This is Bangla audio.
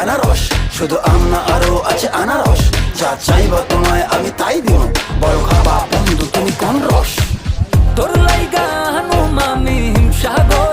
বেনারস, শুধু আম না আরো আছে আনারস। যা চাইবা তোমায় আমি তাই দিব, বড় খাবা বন্ধু তুমি কোন রস? তোর লাইগা হানুম আমি হিমসাগর